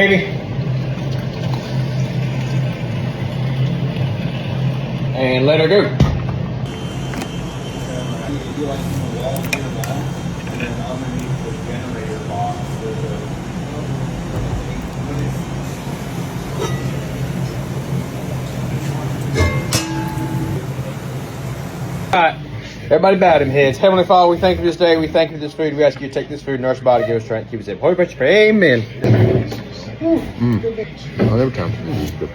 baby. And let her go. All right, everybody bow them heads. Heavenly Father, we thank you for this day. We thank you for this food. We ask you to take this food, nourish our body, give us strength, keep us in. Holy Prayer. Amen. Every time.